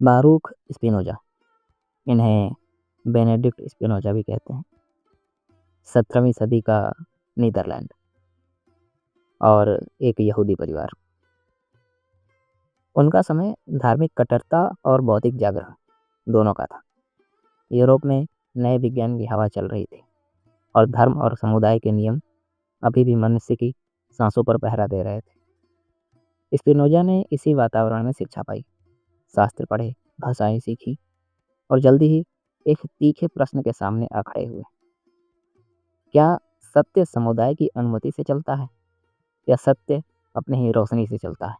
बारूख Spinoza, इन्हें Benedict Spinoza भी कहते हैं, 17वीं सदी का नीदरलैंड और एक यहूदी परिवार। उनका समय धार्मिक कट्टरता और बौद्धिक जागरण दोनों का था। यूरोप में नए विज्ञान की हवा चल रही थी और धर्म और समुदाय के नियम अभी भी मनुष्य की सांसों पर पहरा दे रहे थे। स्पिनोजा ने इसी वातावरण में शिक्षा पाई, शास्त्र पढ़े, भाषाएं सीखी और जल्दी ही एक तीखे प्रश्न के सामने आ खड़े हुए। क्या सत्य समुदाय की अनुमति से चलता है या सत्य अपने ही रोशनी से चलता है?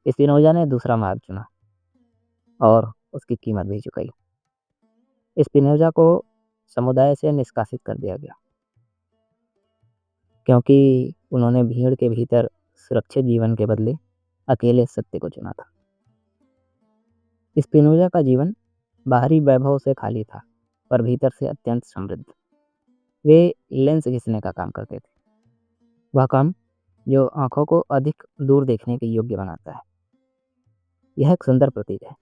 स्पिनोजा ने दूसरा मार्ग चुना और उसकी कीमत भी चुकाई। स्पिनोजा को समुदाय से निष्कासित कर दिया गया क्योंकि उन्होंने भीड़ के भीतर सुरक्षित जीवन के बदले अकेले सत्य को चुना था। स्पिनोजा का जीवन बाहरी वैभव से खाली था पर भीतर से अत्यंत समृद्ध। वे लेंस घिसने का काम करते थे, वह काम जो आंखों को अधिक दूर देखने के योग्य बनाता है। यह एक सुंदर प्रतीक है।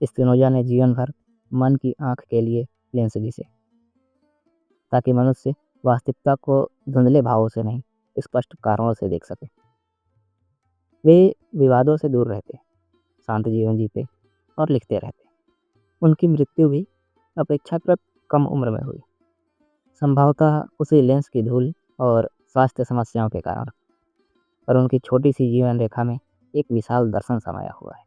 स्पिनोजा ने जीवन भर मन की आंख के लिए लेंस घिसे ताकि मनुष्य वास्तविकता को धुंधले भावों से नहीं, स्पष्ट कारणों से देख सके। वे विवादों से दूर रहते, शांत जीवन जीते और लिखते रहते। उनकी मृत्यु भी अपेक्षाकृत कम उम्र में हुई, संभवतः उसी लेंस की धूल और स्वास्थ्य समस्याओं के कारण। पर उनकी छोटी सी जीवन रेखा में एक विशाल दर्शन समाया हुआ है।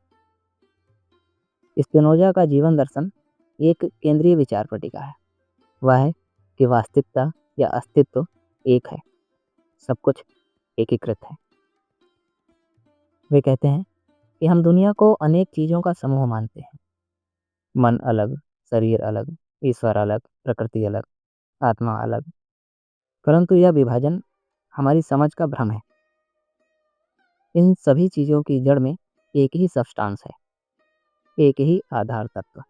स्पिनोजा का जीवन दर्शन एक केंद्रीय विचार पट्टिका है। वह है कि वास्तविकता या अस्तित्व एक है, सब कुछ एकीकृत है। वे कहते हैं कि हम दुनिया को अनेक चीज़ों का समूह मानते हैं, मन अलग, शरीर अलग, ईश्वर अलग, प्रकृति अलग, आत्मा अलग, परंतु यह विभाजन हमारी समझ का भ्रम है। इन सभी चीज़ों की जड़ में एक ही सब्सटेंस है, एक ही आधार तत्व।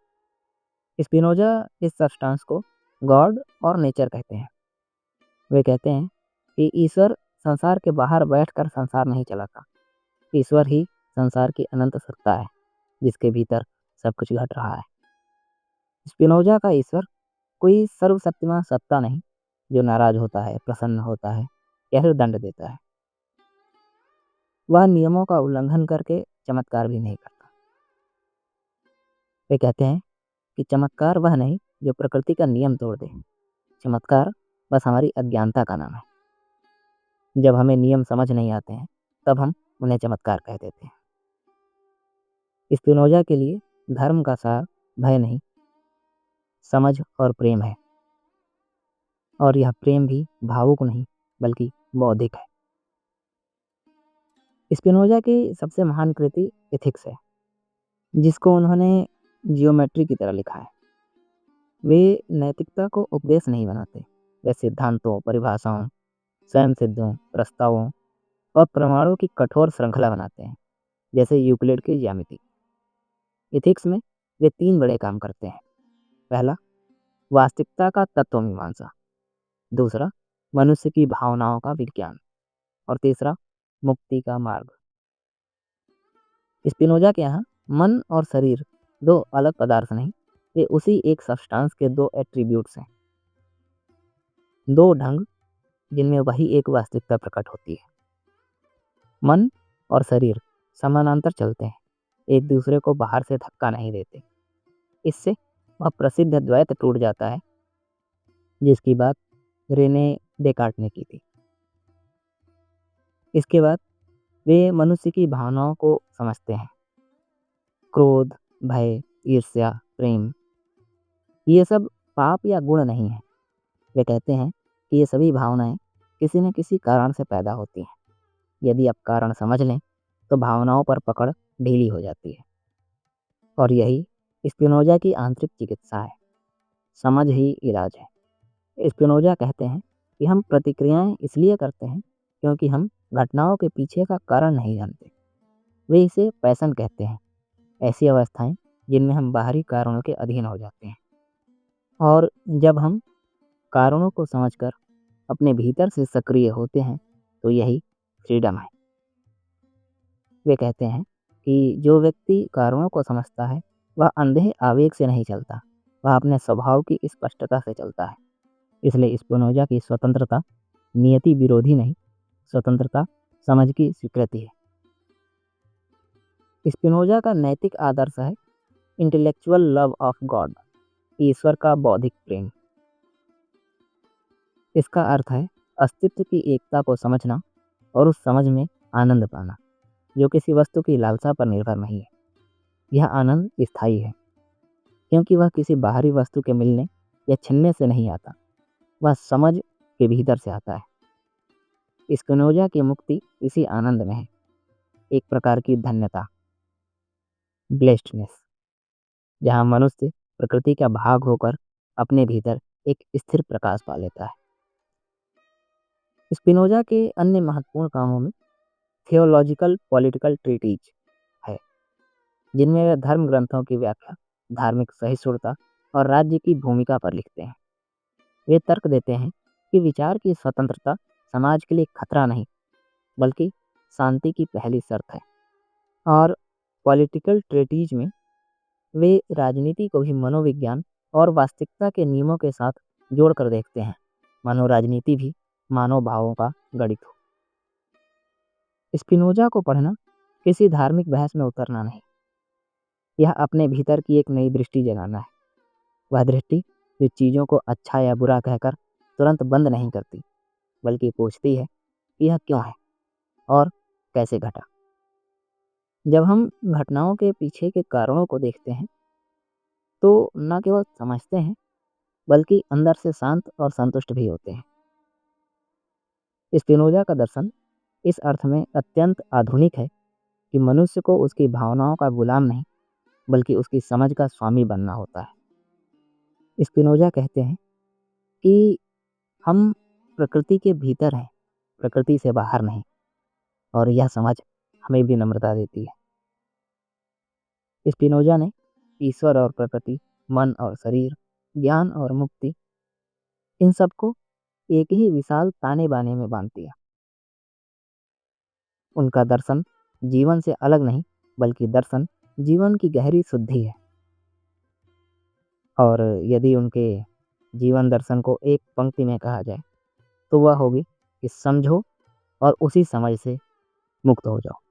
स्पिनोजा इस सब्सटेंस को गॉड और नेचर कहते हैं। वे कहते हैं कि ईश्वर संसार के बाहर बैठकर संसार नहीं चलाता, ईश्वर ही संसार की अनंत सत्ता है जिसके भीतर सब कुछ घट रहा है। स्पिनोजा का ईश्वर कोई सर्वशक्तिमान सत्ता नहीं जो नाराज होता है, प्रसन्न होता है या फिर दंड देता है। वह नियमों का उल्लंघन करके चमत्कार भी नहीं करता। वे कहते हैं कि चमत्कार वह नहीं जो प्रकृति का नियम तोड़ दे, चमत्कार बस हमारी अज्ञानता का नाम है। जब हमें नियम समझ नहीं आते हैं तब हम उन्हें चमत्कार कह देते हैं। स्पिनोजा के लिए धर्म का सार भय नहीं, समझ और प्रेम है, और यह प्रेम भी भावुक नहीं बल्कि बौद्धिक है। स्पिनोजा की सबसे महान कृति एथिक्स है, जिसको उन्होंने जियोमेट्री की तरह लिखा है। वे नैतिकता को उपदेश नहीं बनाते, वे सिद्धांतों, परिभाषाओं, स्वयं सिद्धों, प्रस्तावों और प्रमाणों की कठोर श्रृंखला बनाते हैं, जैसे यूक्लिड की ज्यामिति। एथिक्स में वे 3 बड़े काम करते हैं। पहला, वास्तविकता का तत्व मीमांसा। दूसरा, मनुष्य की भावनाओं का विज्ञान। और तीसरा, मुक्ति का मार्ग। स्पिनोजा के यहाँ मन और शरीर 2 अलग पदार्थ नहीं, वे उसी एक सब्सटेंस के 2 एट्रीब्यूट्स हैं, 2 ढंग जिनमें वही एक वास्तविकता प्रकट होती है। मन और शरीर समानांतर चलते हैं, एक दूसरे को बाहर से धक्का नहीं देते। इससे वह प्रसिद्ध द्वैत टूट जाता है जिसकी बात रेने डेकार्ट ने की थी। इसके बाद वे मनुष्य की भावनाओं को समझते हैं। क्रोध, भय, ईर्ष्या, प्रेम, ये सब पाप या गुण नहीं है। वे कहते हैं कि ये सभी भावनाएं किसी न किसी कारण से पैदा होती हैं। यदि आप कारण समझ लें तो भावनाओं पर पकड़ ढीली हो जाती है। और यही स्पिनोजा की आंतरिक चिकित्सा है, समझ ही इलाज है। स्पिनोजा कहते हैं कि हम प्रतिक्रियाएं इसलिए करते हैं क्योंकि हम घटनाओं के पीछे का कारण नहीं जानते। वे इसे पैशन कहते हैं, ऐसी अवस्थाएं जिनमें हम बाहरी कारणों के अधीन हो जाते हैं। और जब हम कारणों को समझकर अपने भीतर से सक्रिय होते हैं तो यही फ्रीडम है। वे कहते हैं कि जो व्यक्ति कारणों को समझता है वह अंधे आवेग से नहीं चलता, वह अपने स्वभाव की स्पष्टता से चलता है। इसलिए स्पिनोजा की स्वतंत्रता नियति विरोधी नहीं, स्वतंत्रता समझ की स्वीकृति है। स्पिनोजा का नैतिक आदर्श है इंटेलेक्चुअल लव ऑफ गॉड, ईश्वर का बौद्धिक प्रेम। इसका अर्थ है अस्तित्व की एकता को समझना और उस समझ में आनंद पाना, जो किसी वस्तु की लालसा पर निर्भर नहीं है। यह आनंद स्थायी है, क्योंकि वह किसी बाहरी वस्तु के मिलने या छिनने से नहीं आता, वह समझ के भीतर से आता है। स्पिनोजा की मुक्ति इसी आनंद में है, एक प्रकार की धन्यता, ब्लेस्डनेस, जहाँ मनुष्य प्रकृति का भाग होकर अपने भीतर एक स्थिर प्रकाश पा लेता है। स्पिनोजा के अन्य महत्वपूर्ण कामों में थियोलॉजिकल पॉलिटिकल ट्रीटीज है, जिनमें वे धर्म ग्रंथों की व्याख्या, धार्मिक सहिष्णुता और राज्य की भूमिका पर लिखते हैं। वे तर्क देते हैं कि विचार की स्वतंत्रता समाज के लिए खतरा नहीं, बल्कि शांति की पहली शर्त है। और पॉलिटिकल ट्रीटीज में वे राजनीति को भी मनोविज्ञान और वास्तविकता के नियमों के साथ जोड़कर देखते हैं, मानो राजनीति भी मानव भावों का गणित हो। स्पिनोजा को पढ़ना किसी धार्मिक बहस में उतरना नहीं, यह अपने भीतर की एक नई दृष्टि जगाना है। वह दृष्टि जो चीज़ों को अच्छा या बुरा कहकर तुरंत बंद नहीं करती, बल्कि पूछती है कि यह क्यों है और कैसे घटा। जब हम घटनाओं के पीछे के कारणों को देखते हैं तो न केवल समझते हैं, बल्कि अंदर से शांत और संतुष्ट भी होते हैं। स्पिनोजा का दर्शन इस अर्थ में अत्यंत आधुनिक है कि मनुष्य को उसकी भावनाओं का गुलाम नहीं, बल्कि उसकी समझ का स्वामी बनना होता है। स्पिनोजा कहते हैं कि हम प्रकृति के भीतर हैं, प्रकृति से बाहर नहीं, और यह समझ हमें भी नम्रता देती है। स्पिनोजा ने ईश्वर और प्रकृति, मन और शरीर, ज्ञान और मुक्ति, इन सबको एक ही विशाल ताने बाने में बांध दिया। उनका दर्शन जीवन से अलग नहीं, बल्कि दर्शन जीवन की गहरी शुद्धि है। और यदि उनके जीवन दर्शन को एक पंक्ति में कहा जाए तो वह होगी कि समझो और उसी समझ से मुक्त हो जाओ।